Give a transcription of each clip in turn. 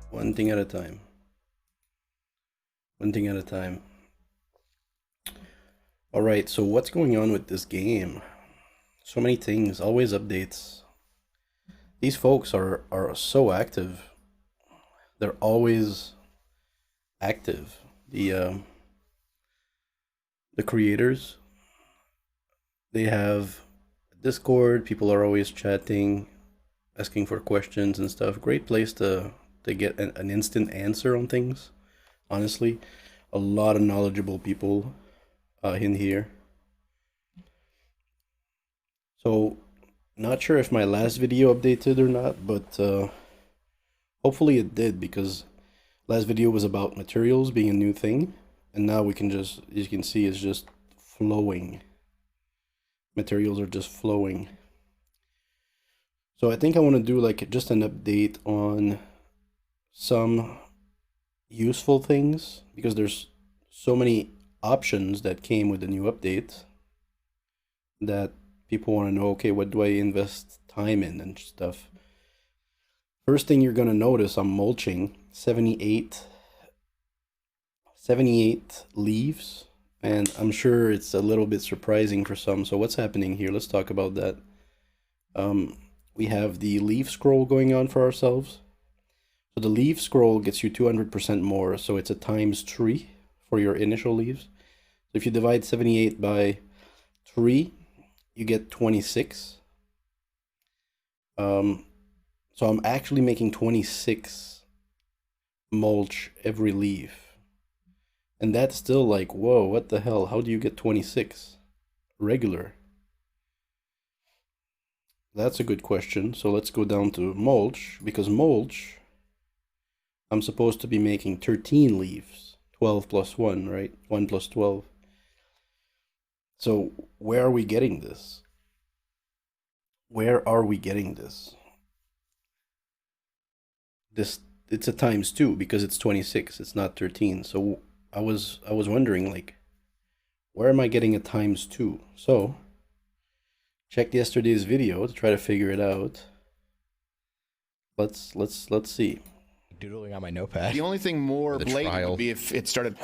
One thing at a time. One thing at a time. Alright, so what's going on with this game? So many things, always updates. These folks are so active. They're always active. The creators, they have Discord, people are always chatting, asking for questions and stuff. Great place to get an instant answer on things. Honestly, a lot of knowledgeable people in here. So, not sure if my last video updated or not, but hopefully it did, because last video was about materials being a new thing, and now we can just, as you can see, it's just flowing. Materials are just flowing. So I think I want to do like just an update on some useful things, because there's so many options that came with the new update that people want to know, okay, what do I invest time in and stuff. First thing you're going to notice, I'm mulching 78 leaves, and I'm sure it's a little bit surprising for some. So what's happening here? Let's talk about that. We have the leaf scroll going on for ourselves. So the leaf scroll gets you 200% more, so it's a times 3 for your initial leaves. So if you divide 78 by 3, you get 26. So I'm actually making 26 mulch every leaf. And that's still like, whoa, what the hell? How do you get 26? Regular. That's a good question. So let's go down to mulch, because mulch, I'm supposed to be making 13 leaves. 12 plus 1, right? 1 plus 12. So where are we getting this? Where are we getting this? It's a times 2 because it's 26. It's not 13. So I was wondering, like, where am I getting a times 2? So check yesterday's video to try to figure it out. Let's see. Doodling on my notepad. The only thing more blatant would be if it started.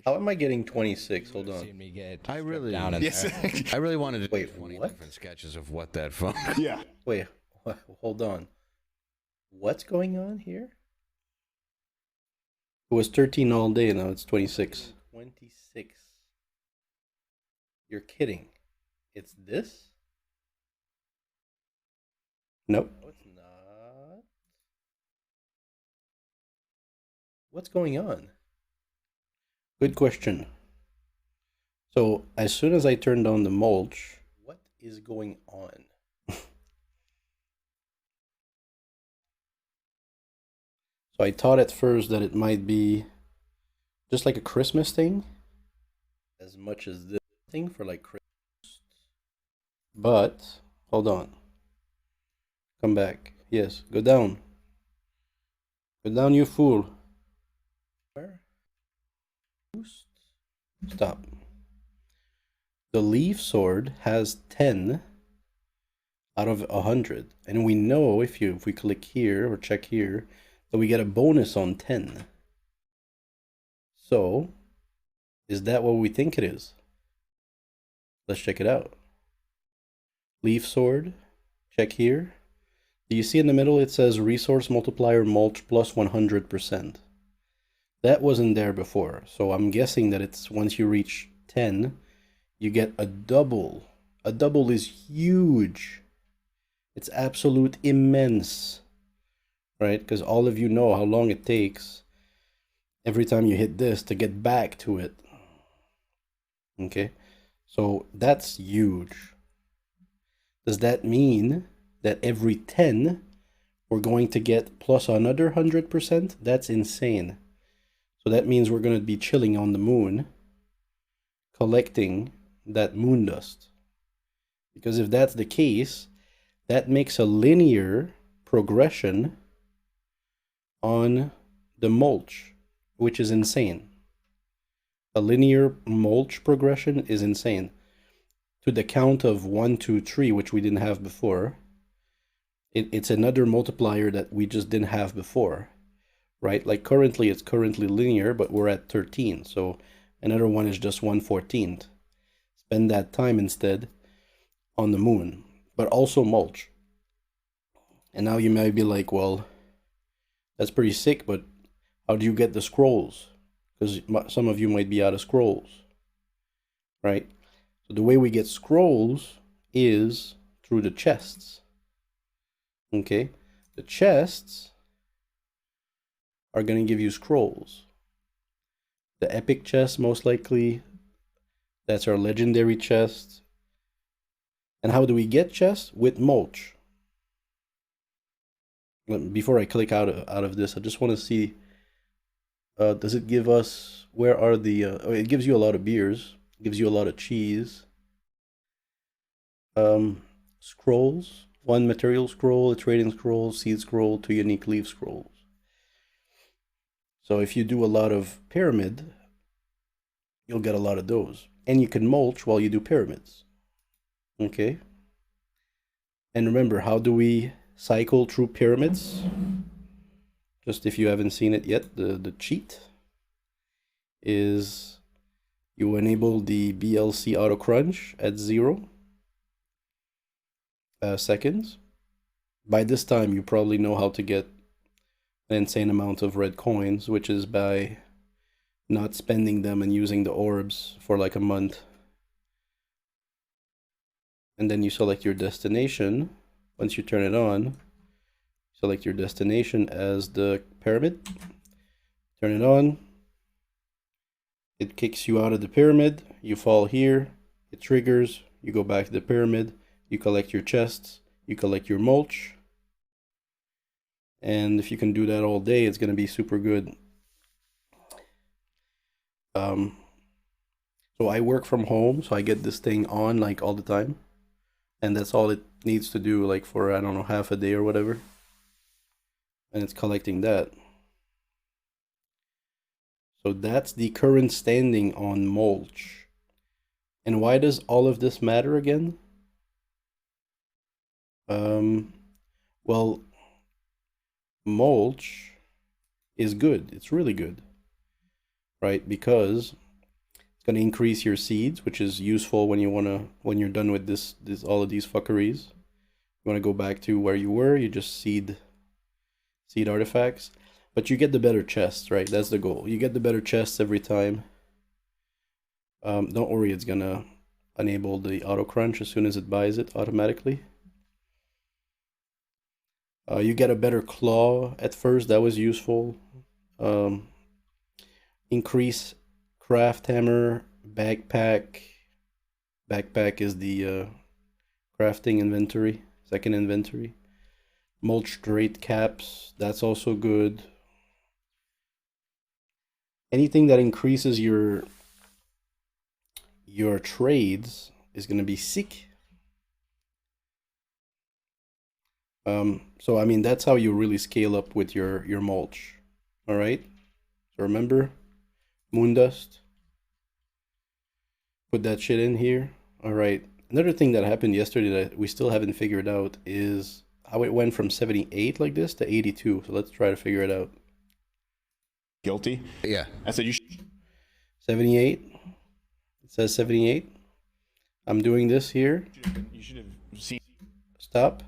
How am I getting 26? Hold on. I really down in yes. I really wanted to Wait, do 20 what? different sketches of what that phone. Yeah. Wait, hold on. What's going on here? It was 13 all day, now it's 26. 26. You're kidding. It's this? Nope. No, it's not. What's going on? Good question. So, as soon as I turned on the mulch, what is going on? So I thought at first that it might be just like a Christmas thing, as much as this thing for like Christmas. But, hold on. Come back. Yes, go down. Go down, you fool. Where? Stop. The leaf sword has 10 out of 100. And we know if we click here or check here, that we get a bonus on 10. So, is that what we think it is? Let's check it out. Leaf sword, check here. Do you see in the middle it says resource multiplier mulch plus 100%? That wasn't there before, so I'm guessing that it's once you reach 10, you get a double. A double is huge. It's absolute immense, right? Because all of you know how long it takes every time you hit this to get back to it. Okay, so that's huge. Does that mean that every 10 we're going to get plus another 100%? That's insane. So that means we're going to be chilling on the moon, collecting that moon dust. Because if that's the case, that makes a linear progression on the mulch, which is insane. A linear mulch progression is insane. To the count of 1, 2, 3, which we didn't have before, It's another multiplier that we just didn't have before, right? Like currently, it's currently linear, but we're at 13. So another one is just 1/14th. Spend that time instead on the moon, but also mulch. And now you might be like, well, that's pretty sick, but how do you get the scrolls? Because some of you might be out of scrolls, right? So the way we get scrolls is through the chests. Okay, the chests are going to give you scrolls. The epic chest, most likely, that's our legendary chest. And how do we get chests? With mulch. Before I click out of this, I just want to see, does it give us, where are the, oh, it gives you a lot of beers, it gives you a lot of cheese. Scrolls, 1 material scroll, a trading scroll, seed scroll, 2 unique leaf scrolls. So if you do a lot of pyramid, you'll get a lot of those. And you can mulch while you do pyramids. Okay? And remember, how do we cycle through pyramids? Just if you haven't seen it yet, the cheat is you enable the BLC auto crunch at 0 seconds. By this time, you probably know how to get an insane amount of red coins, which is by not spending them and using the orbs for like a month. And then you select your destination. Once you turn it on, select your destination as the pyramid. Turn it on. It kicks you out of the pyramid. You fall here. It triggers. You go back to the pyramid. You collect your chests. You collect your mulch. And if you can do that all day, it's going to be super good. So I work from home, so I get this thing on like all the time. And that's all it needs to do, like for, I don't know, half a day or whatever. And it's collecting that. So that's the current standing on mulch. And why does all of this matter again? Well, mulch is good. It's really good, right? Because it's going to increase your seeds, which is useful when you're done with this all of these fuckeries. You want to go back to where you were, you just seed artifacts. But you get the better chests, right? That's the goal. You get the better chests every time. Don't worry, it's gonna enable the auto crunch as soon as it buys it automatically. You get a better claw at first. That was useful. Increase craft hammer, backpack. Backpack is the crafting inventory, second inventory. Mulch straight caps, that's also good. Anything that increases your trades is going to be sick. So I mean, that's how you really scale up with your mulch. All right. So remember, moon dust. Put that shit in here. All right. Another thing that happened yesterday that we still haven't figured out is how it went from 78 like this to 82. So let's try to figure it out. Guilty? Yeah. I said you should. 78. It says 78. I'm doing this here. You should have seen. Stop.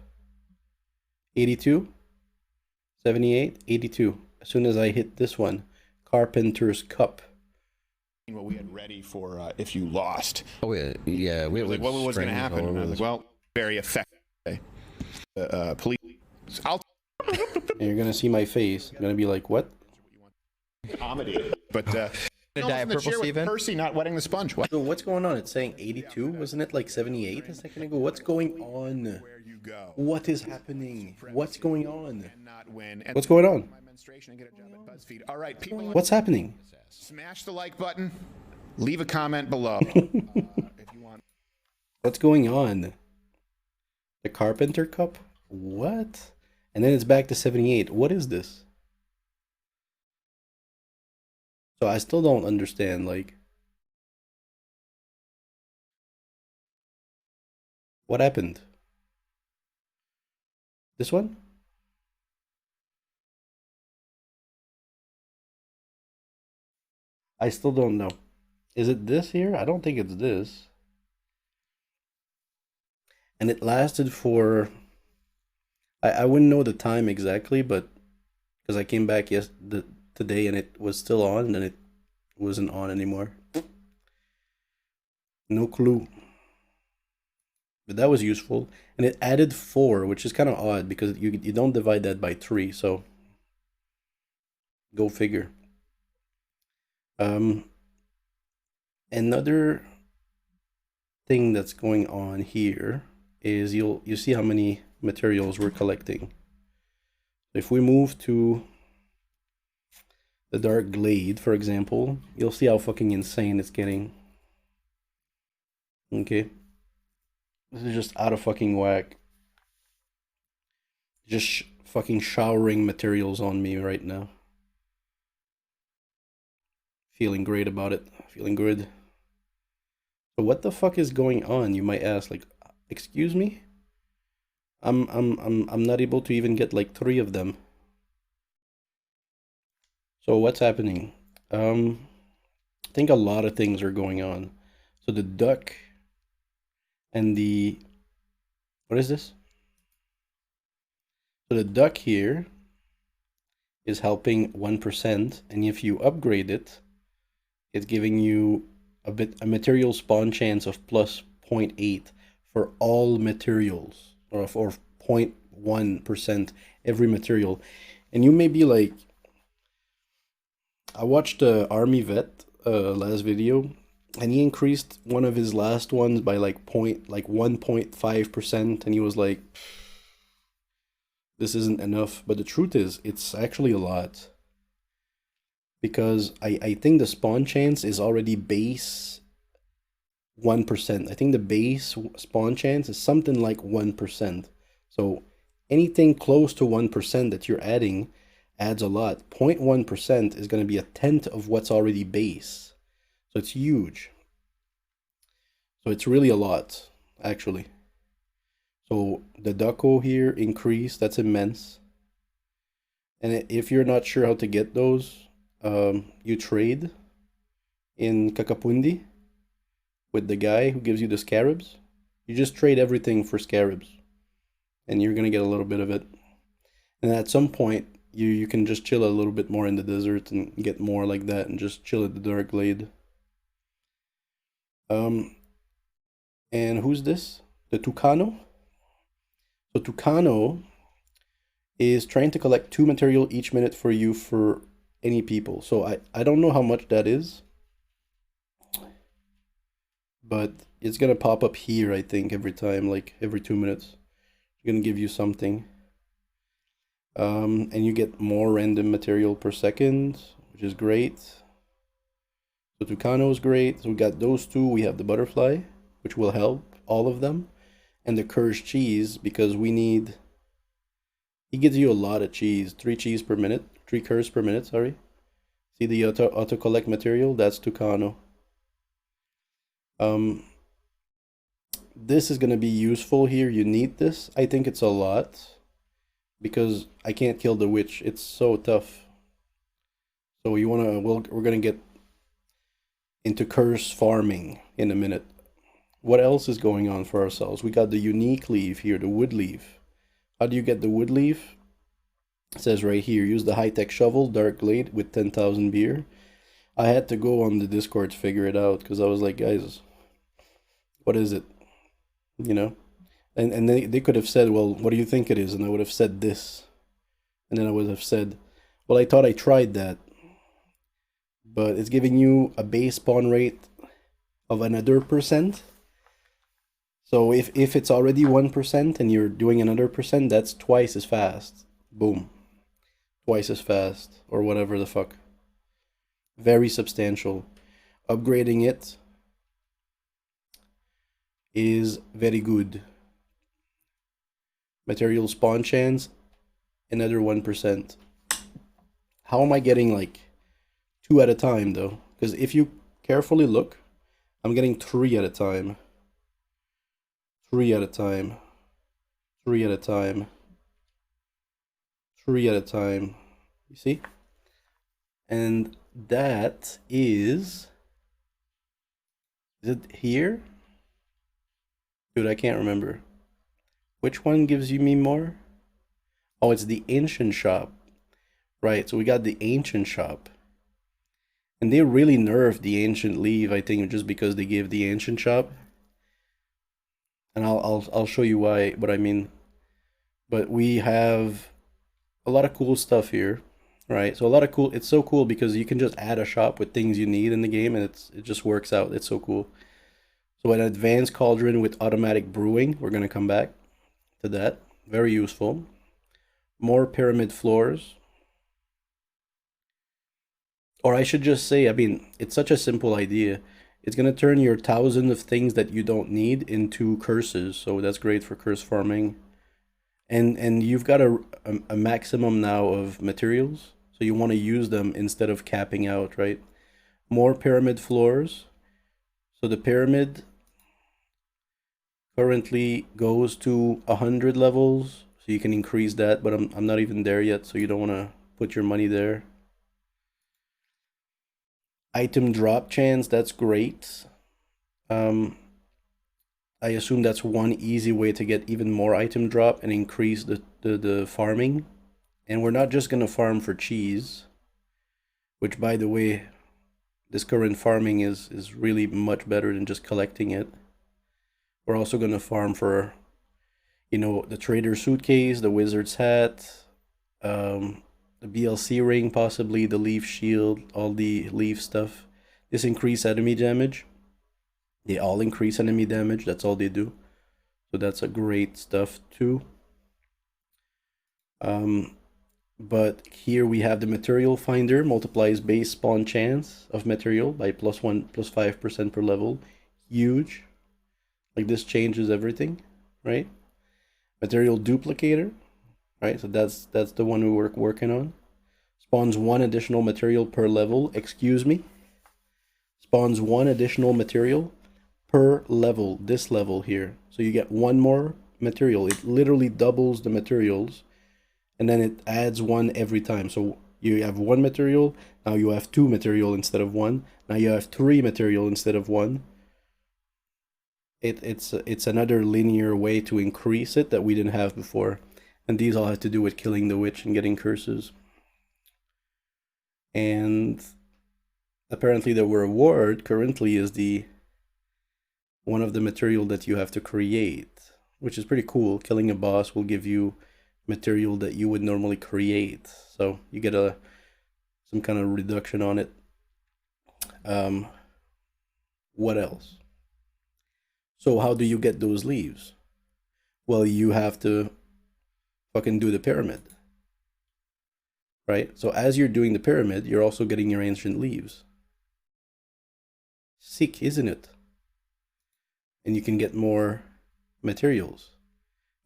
82. 78. 82. As soon as I hit this one, Carpenter's Cup. What we had ready for if you lost. Oh yeah. We like, what was going to happen? And I was like, well, very effective. Police. And you're gonna see my face. I'm gonna be like, what? Comedy. But Diet Purple Steven? Percy not wetting the sponge. What? So what's going on? It's saying 82. Wasn't it like 78 a second ago? What's going on? Where you go. What is happening? What's going on? And not win. What's going on? My menstruation and get a job at BuzzFeed. All right, people. What's happening? Smash the like button. Leave a comment below if you want. What's going on? The Carpenter Cup? What? And then it's back to 78. What is this? So I still don't understand, like, what happened? This one? I still don't know. Is it this here? I don't think it's this. And it lasted for I wouldn't know the time exactly, but because I came back today and it was still on, and then it wasn't on anymore. No clue. But that was useful. And it added 4, which is kind of odd because you don't divide that by 3, so go figure. Another thing that's going on here is you see how many materials we're collecting. If we move to the Dark Glade, for example, you'll see how fucking insane it's getting. Okay. This is just out of fucking whack. Just fucking showering materials on me right now. Feeling great about it. Feeling good. So what the fuck is going on? You might ask, like, excuse me? I'm not able to even get like 3 of them. So what's happening? I think a lot of things are going on. So the duck and the what is this? So the duck here is helping 1%, and if you upgrade it, it's giving you a material spawn chance of plus 0.8 for all materials, or 0.1% every material. And you may be like, I watched Army Vet last video, and he increased one of his last ones by like 1.5%, and he was like, this isn't enough. But the truth is, it's actually a lot. Because I think the spawn chance is already base 1%. I think the base spawn chance is something like 1%. So anything close to 1% that you're adding adds a lot. 0.1% is going to be 1/10 of what's already base. So it's huge. So it's really a lot, actually. So the Ducko here increased, that's immense. And if you're not sure how to get those, you trade in Kakapundi with the guy who gives you the scarabs. You just trade everything for scarabs, and you're gonna get a little bit of it. And at some point, you can just chill a little bit more in the desert and get more like that, and just chill at the Dark Glade. And who's this? The Tucano. So Tucano is trying to collect 2 material each minute for you for any people. So I don't know how much that is, but it's gonna pop up here, I think, every time, like every 2 minutes. It's gonna give you something. And you get more random material per second, which is great. So Tucano is great. So we got those 2. We have the butterfly, which will help all of them, and the cursed cheese, because we need. He gives you a lot of cheese. 3 cheese per minute. 3 curse per minute, sorry. See the auto collect material? That's Tucano. This is gonna be useful here. You need this. I think it's a lot, because I can't kill the witch. It's so tough. So we're gonna get into curse farming in a minute. What else is going on for ourselves? We got the unique leaf here, the wood leaf. How do you get the wood leaf? It says right here, use the high-tech shovel, Dark Glade, with 10,000 beer. I had to go on the Discord to figure it out, because I was like, guys, what is it? You know? And they could have said, well, what do you think it is? And I would have said this. And then I would have said, well, I thought I tried that. But it's giving you a base spawn rate of another %. So if it's already 1% and you're doing another %, that's twice as fast. Boom. Twice as fast, or whatever the fuck. Very substantial. Upgrading it is very good. Material spawn chance, another 1%. How am I getting like 2 at a time though? Because if you carefully look, I'm getting 3 at a time. 3 at a time. 3 at a time. 3 at a time. You see? And that is it here? Dude, I can't remember. Which one gives you me more? Oh, it's the Ancient shop. Right, so we got the Ancient shop. And they really nerfed the Ancient leave, I think, just because they gave the Ancient shop. And I'll show you what I mean. But we have a lot of cool stuff here, right? So a lot of cool. It's so cool because you can just add a shop with things you need in the game, and it just works out. It's so cool. So an advanced cauldron with automatic brewing. We're gonna come back to that. Very useful. More pyramid floors. Or I should just say, I mean, it's such a simple idea. It's gonna turn your thousand of things that you don't need into curses. So that's great for curse farming. And you've got a maximum now of materials, so you want to use them instead of capping out, right? More pyramid floors. So the pyramid currently goes to 100 levels, so you can increase that, but I'm not even there yet, so you don't want to put your money there. Item drop chance, that's great. I assume that's one easy way to get even more item drop and increase the farming. And we're not just gonna farm for cheese, which, by the way, this current farming is really much better than just collecting it. We're also gonna farm for, you know, the trader suitcase, the wizard's hat, the BLC ring, possibly the leaf shield, all the leaf stuff. This increase enemy damage. They all increase enemy damage. That's all they do. So that's a great stuff too. But here we have the material finder, multiplies base spawn chance of material by +1 +5% per level. Huge. Like, this changes everything, right? Material duplicator, right? So that's the one we're working on. Spawns 1 additional material per level. Excuse me. Spawns 1 additional material per level, this level here. So you get 1 more material. It literally doubles the materials, and then it adds 1 every time. So you have 1 material, now you have 2 material instead of 1. Now you have 3 material instead of 1. It's another linear way to increase it that we didn't have before. And these all have to do with killing the witch and getting curses. And apparently the reward currently is the one of the material that you have to create, which is pretty cool. Killing a boss will give you material that you would normally create, so you get some kind of reduction on it. What else? So how do you get those leaves? Well, you have to fucking do the pyramid, right? So as you're doing the pyramid, you're also getting your ancient leaves. Sick, isn't it? And you can get more materials.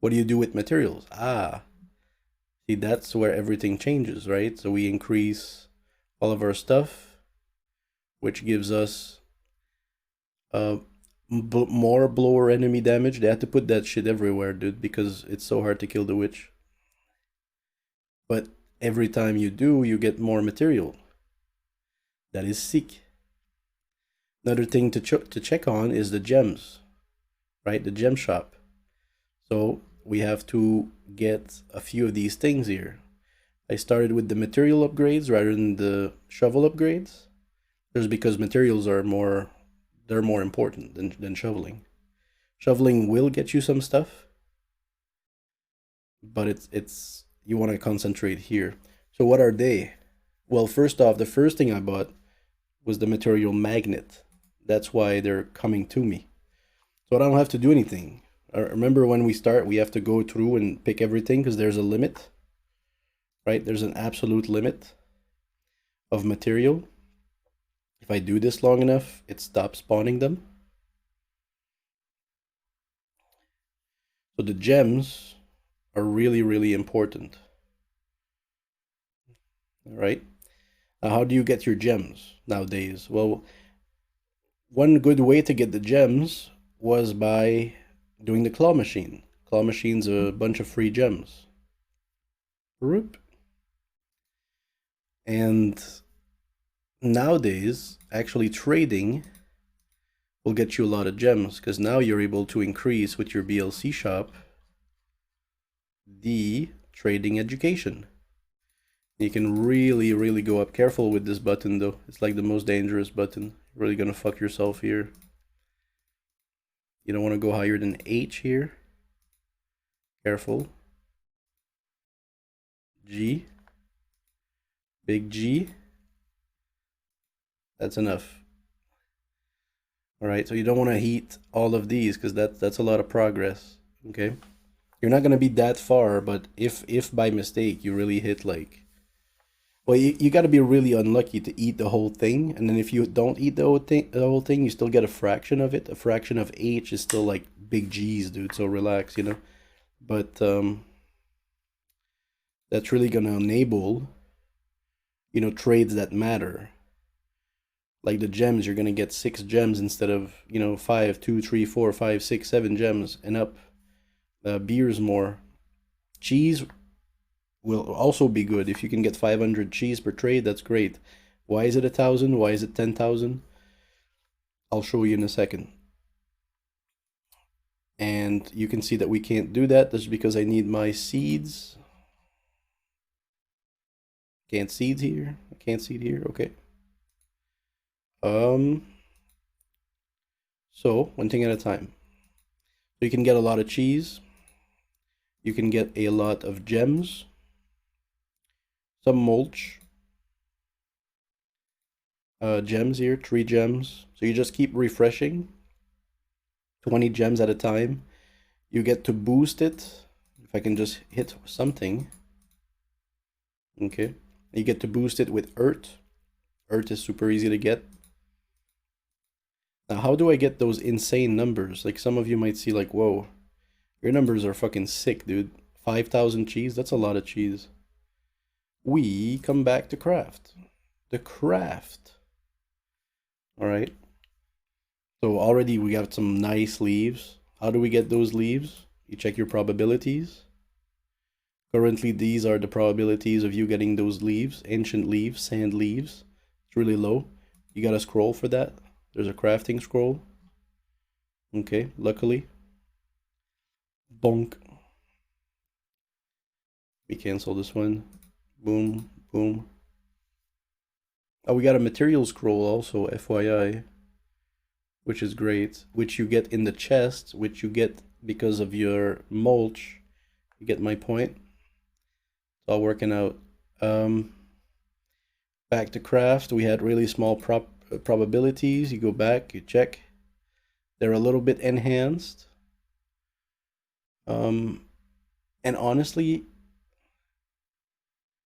What do you do with materials? See, that's where everything changes, right? So we increase all of our stuff, which gives us more blower enemy damage. They had to put that shit everywhere, dude, because it's so hard to kill the witch. But every time you do, you get more material. That is sick. Another thing to check on is the gems, right? The gem shop. So we have to get a few of these things here. I started with the material upgrades rather than the shovel upgrades. Just because materials are more important than shoveling. Shoveling will get you some stuff, but it's you want to concentrate here. So what are they? Well, first off, the first thing I bought was the material magnet. That's why they're coming to me. So I don't have to do anything. Remember, when we start, we have to go through and pick everything because there's a limit, right? There's an absolute limit of material. If I do this long enough, it stops spawning them. So the gems are really, really important. All right. Now, how do you get your gems nowadays? Well, one good way to get the gems was by doing the claw machine. Claw machine's a bunch of free gems. And nowadays, actually trading will get you a lot of gems, because now you're able to increase with your BLC shop the trading education. You can really, really go up. Careful with this button though. It's like the most dangerous button. You're really gonna fuck yourself here. You don't want to go higher than H here. Careful. G. Big G. That's enough. Alright, so you don't want to heat all of these, because that's a lot of progress. Okay? You're not gonna be that far, but if by mistake you really hit like, well, you got to be really unlucky to eat the whole thing, and then if you don't eat the whole thing, you still get a fraction of it. A fraction of H is still like big G's, dude. So relax, you know. But that's really gonna enable, you know, trades that matter. Like the gems, you're gonna get 6 gems instead of, you know, 5, 2, 3, 4, 5, 6, 7 gems and up. Beers more. Cheese will also be good. If you can get 500 cheese per trade, that's great. Why is it 1,000? Why is it 10,000? I'll show you in a second. And you can see that we can't do that. That's because I need my seeds. Can't seed here. I can't seed here. Okay. So one thing at a time. So you can get a lot of cheese. You can get a lot of gems. Some mulch. Gems here, 3 gems. So you just keep refreshing. 20 gems at a time. You get to boost it. If I can just hit something. Okay. You get to boost it with earth. Earth is super easy to get. Now, how do I get those insane numbers? Like, some of you might see like, whoa, your numbers are fucking sick, dude. 5,000 cheese, that's a lot of cheese. We come back to craft. The craft. All right. So already we got some nice leaves. How do we get those leaves? You check your probabilities. Currently, these are the probabilities of you getting those leaves. Ancient leaves, sand leaves. It's really low. You gotta scroll for that. There's a crafting scroll. Okay, luckily. Bonk. We cancel this one. Boom, boom. Oh, we got a material scroll also, FYI. Which is great. Which you get in the chest, which you get because of your mulch. You get my point? It's all working out. Back to craft. We had really small probabilities. You go back, you check. They're a little bit enhanced. And honestly,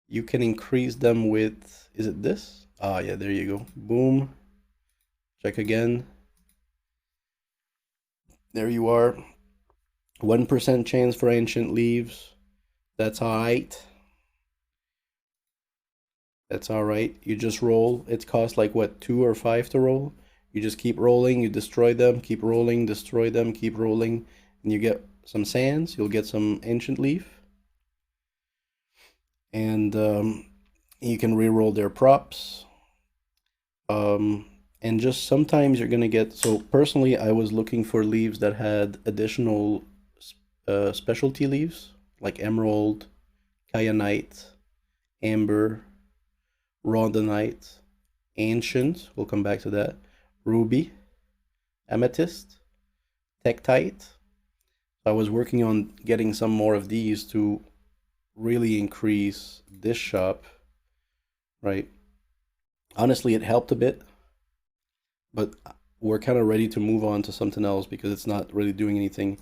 you can increase them with, is it this? Ah, yeah, there you go. Boom. Check again. There you are. 1% chance for ancient leaves. That's alright. That's alright. You just roll. It costs like what, 2 or 5 to roll? You just keep rolling, you destroy them, keep rolling, destroy them, keep rolling, and you get some sands, you'll get some ancient leaf. And you can re-roll their props. And just sometimes you're gonna get, so personally I was looking for leaves that had additional specialty leaves, like emerald, kyanite, amber, rhodonite, ancient, we'll come back to that, ruby, amethyst, tektite. I was working on getting some more of these to really increase this shop, right? Honestly, it helped a bit, but we're kind of ready to move on to something else because it's not really doing anything.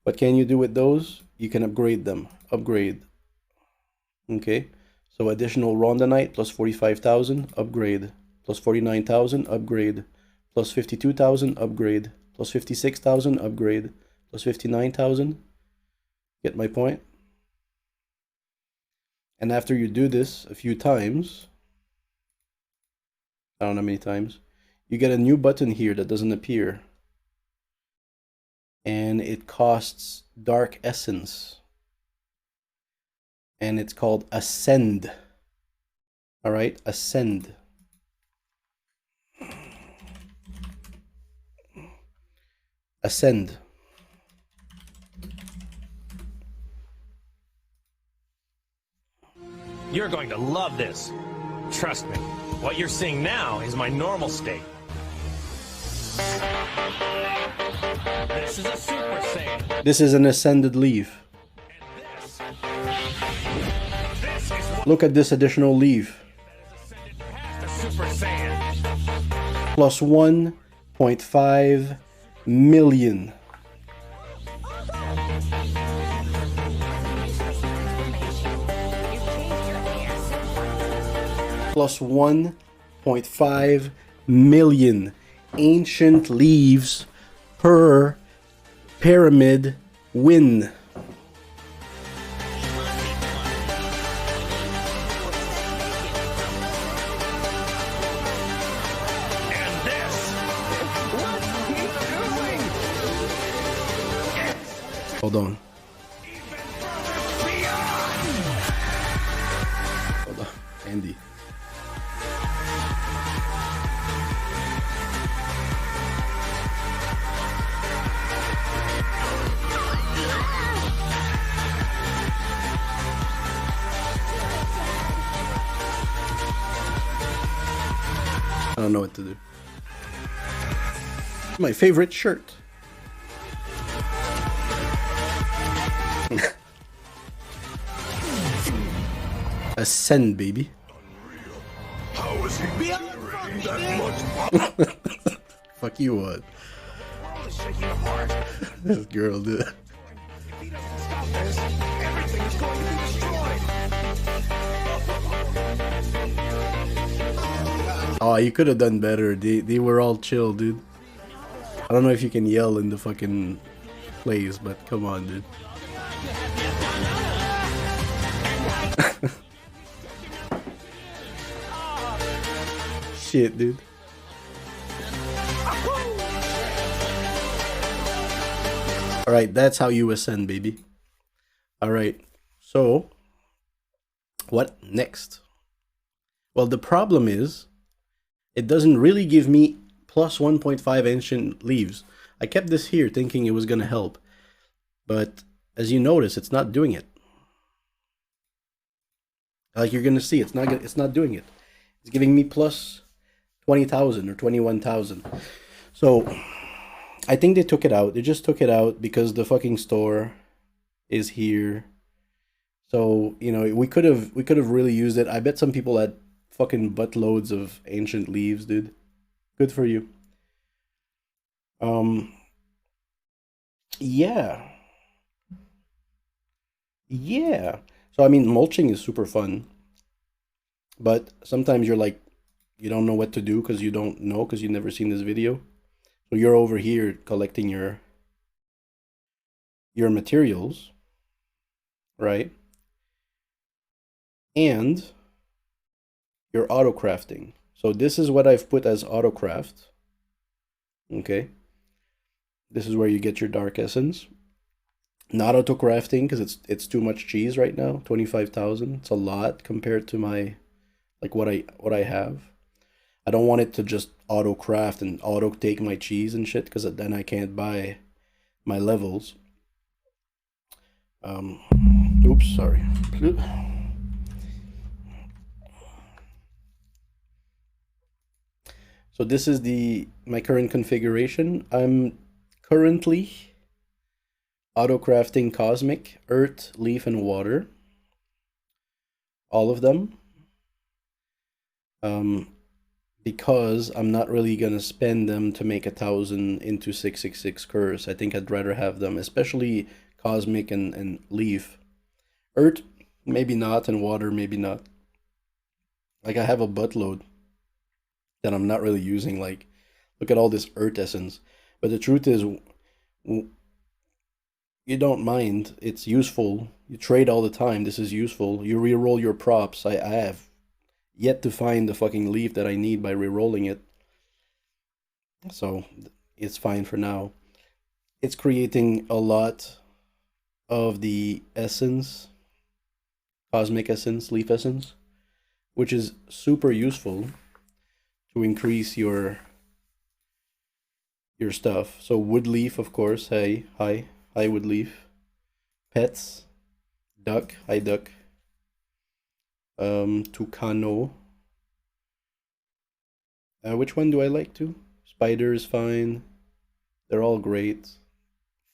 What can you do with those? You can upgrade them. Upgrade. Okay. So additional rhodonite plus 45,000, upgrade. Plus 49,000, upgrade. Plus 52,000, upgrade. Plus 56,000, upgrade. Plus 59,000. Get my point? And after you do this a few times, I don't know how many times, you get a new button here that doesn't appear. And it costs dark essence. And it's called Ascend. All right, ascend. Ascend. You're going to love this. Trust me. What you're seeing now is my normal state. This is a Super Saiyan. This is an ascended leaf. Look at this additional leaf. Plus 1.5 million. Plus 1.5 million ancient leaves per pyramid win. Hold on. Hold on, Andy. I don't know what to do. My favorite shirt. Ascend, baby. How is he generating that much power? Fuck you, what? This girl, dude. If he doesn't stop this, everything is going to be destroyed. Oh, you could have done better. They were all chill, dude. I don't know if you can yell in the fucking plays, but come on, dude. Shit, dude. Alright, that's how you ascend, baby. Alright, so what next? Well, the problem is it doesn't really give me plus 1.5 ancient leaves. I kept this here thinking it was going to help. But as you notice, it's not doing it. Like you're going to see, it's not doing it. It's giving me plus 20,000 or 21,000. So I think they took it out. They just took it out because the fucking store is here. So, you know, we could have really used it. I bet some people had fucking buttloads of ancient leaves, dude. Good for you. Yeah. Yeah. So I mean, mulching is super fun. But sometimes you're like, you don't know what to do because you don't know because you've never seen this video. So you're over here collecting your materials, right? And you're auto crafting. So this is what I've put as auto craft. Okay. This is where you get your dark essence. Not auto crafting because it's too much cheese right now. 25,000. It's a lot compared to my like what I have. I don't want it to just auto craft and auto take my cheese and shit because then I can't buy my levels. Oops, sorry. So this is my current configuration. I'm currently auto crafting cosmic, earth, leaf, and water. All of them. Because I'm not really gonna spend them to make 1,000 into 666 curse. I think I'd rather have them, especially cosmic and leaf. Earth, maybe not, and water, maybe not. Like I have a buttload that I'm not really using. Like, look at all this earth essence. But the truth is, you don't mind. It's useful. You trade all the time. This is useful. You reroll your props. I have yet to find the fucking leaf that I need by re-rolling it. So it's fine for now. It's creating a lot of the essence, cosmic essence, leaf essence. which is super useful to increase your stuff. So wood leaf, of course. Hey, hi wood leaf. Pets, duck, hi duck. Tucano. Which one do I like to? Spider is fine. They're all great.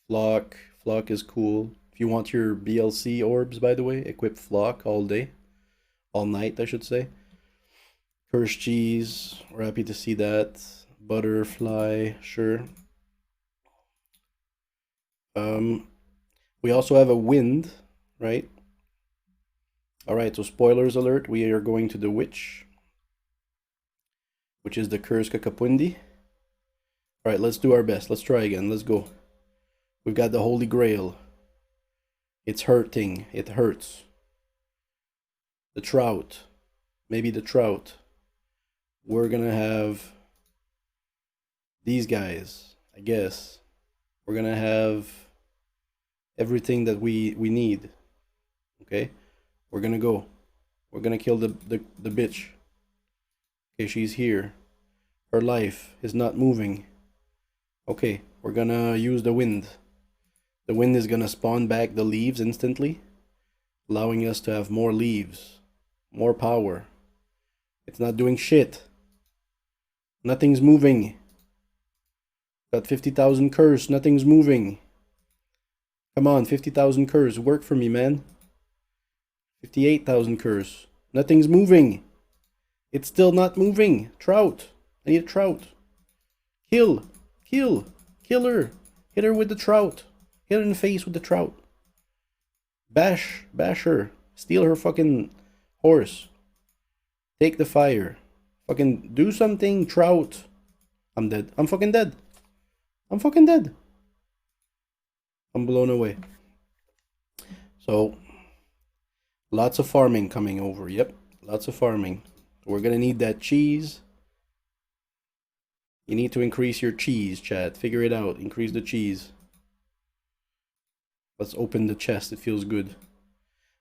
Flock is cool. If you want your BLC orbs, by the way, equip Flock all day. All night, I should say. Curse Cheeze, we're happy to see that. Butterfly, sure. We also have a wind, right? Alright, so spoilers alert, we are going to the witch, which is the Curse Kakapundi. Alright, let's do our best. Let's try again. Let's go. We've got the Holy Grail. It's hurting. It hurts. The trout. Maybe the trout. We're gonna have these guys, I guess. We're gonna have everything that we need. Okay? We're gonna go. We're gonna kill the bitch. Okay, she's here. Her life is not moving. Okay, we're gonna use the wind. The wind is gonna spawn back the leaves instantly, allowing us to have more leaves, more power. It's not doing shit. Nothing's moving. Got 50,000 curse, nothing's moving. Come on, 50,000 curse, work for me, man. 58,000 curse, nothing's moving. It's still not moving. Trout, I need a trout. Kill her. Hit her with the trout. Hit her in the face with the trout. Bash her. Steal her fucking horse. Take the fire. Fucking do something, trout. I'm dead. I'm fucking dead. I'm fucking dead. I'm blown away. So, lots of farming coming over. Yep, lots of farming. We're gonna need that cheese. You need to increase your cheese, chat. Figure it out. Increase the cheese. Let's open the chest. It feels good.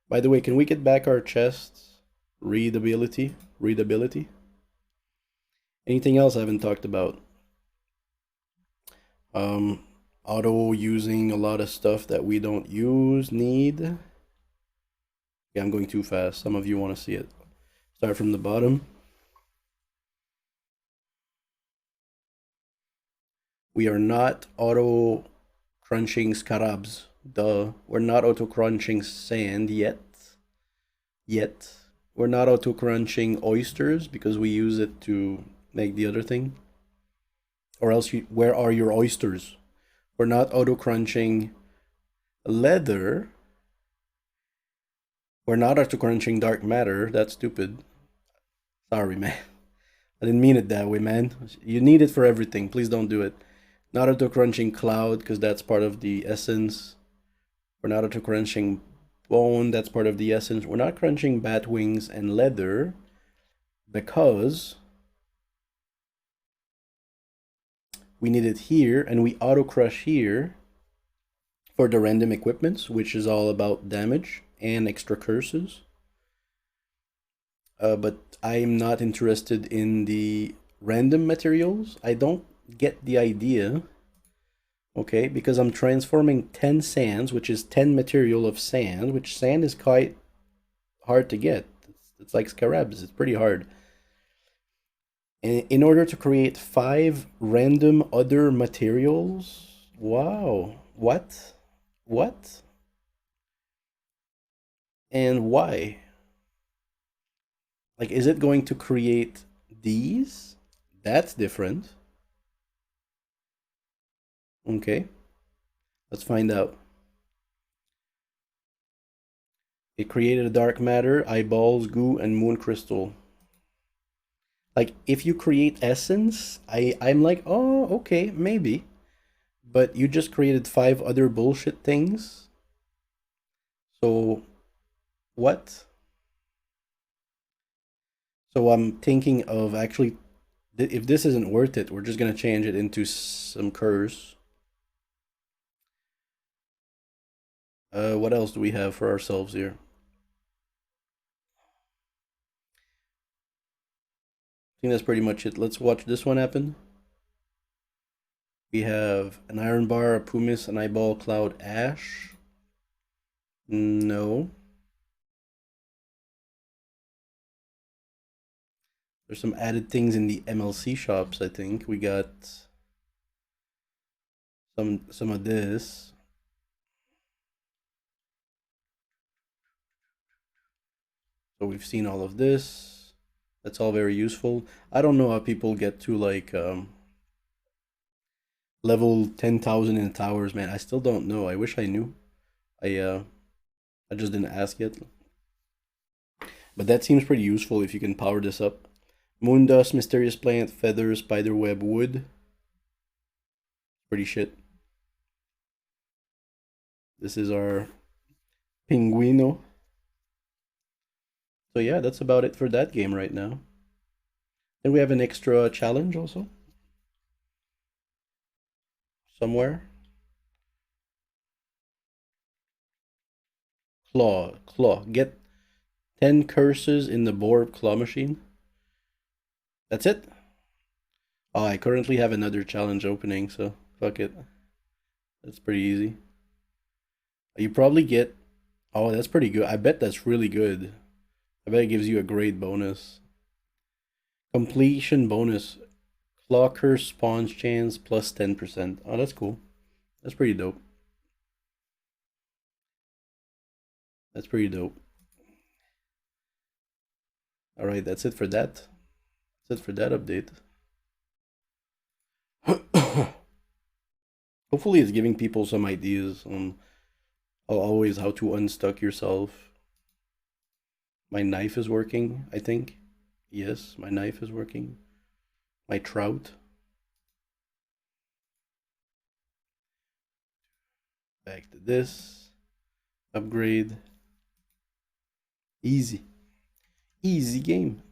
By the way, can we get back our chests? Readability. Anything else I haven't talked about? Auto using a lot of stuff that we don't need. Yeah, I'm going too fast. Some of you want to see it. Start from the bottom. We are not auto crunching scarabs. Duh. We're not auto crunching sand yet. We're not auto crunching oysters because we use it to make the other thing. Or else, where are your oysters? We're not auto crunching leather. We're not auto crunching dark matter. That's stupid. Sorry, man. I didn't mean it that way, man. You need it for everything. Please don't do it. Not auto crunching cloud because that's part of the essence. We're not auto crunching bone. That's part of the essence. We're not crunching bat wings and leather because we need it here, and we auto crush here for the random equipments, which is all about damage and extra curses. But I'm not interested in the random materials. I don't get the idea. Okay, because I'm transforming 10 sands, which is 10 material of sand, which sand is quite hard to get. It's like scarabs. It's pretty hard. In order to create 5 random other materials. Wow. What? And why? Like, is it going to create these? That's different. Okay. Let's find out. It created a dark matter, eyeballs, goo, and moon crystal. Like, if you create essence, I'm like, oh, okay, maybe. But you just created 5 other bullshit things. So, what? So I'm thinking of actually, if this isn't worth it, we're just going to change it into some curse. What else do we have for ourselves here? think that's pretty much it. Let's watch this one happen. We have an Iron Bar, a Pumice, an Eyeball, Cloud, Ash. No. There's some added things in the MLC shops, I think. We got some of this. So we've seen all of this. That's all very useful. I don't know how people get to like level 10,000 in towers, man. I still don't know. I wish I knew. I just didn't ask yet. But that seems pretty useful if you can power this up. Moondust, Mysterious Plant, Feather, Spiderweb, Wood. Pretty shit. This is our Pinguino. So yeah, that's about it for that game right now. Then we have an extra challenge also. Somewhere. Claw. Get 10 curses in the boar claw machine. That's it? Oh, I currently have another challenge opening, so fuck it. That's pretty easy. You probably get... Oh, that's pretty good. I bet that's really good. I bet it gives you a great bonus. Completion bonus. Claw curse spawns chance plus 10%. Oh, that's cool. That's pretty dope. That's pretty dope. Alright, that's it for that. That's it for that update. Hopefully it's giving people some ideas on always how to unstuck yourself. My knife is working, I think. Yes, my knife is working. My trout. Back to this. Upgrade. Easy. Easy game.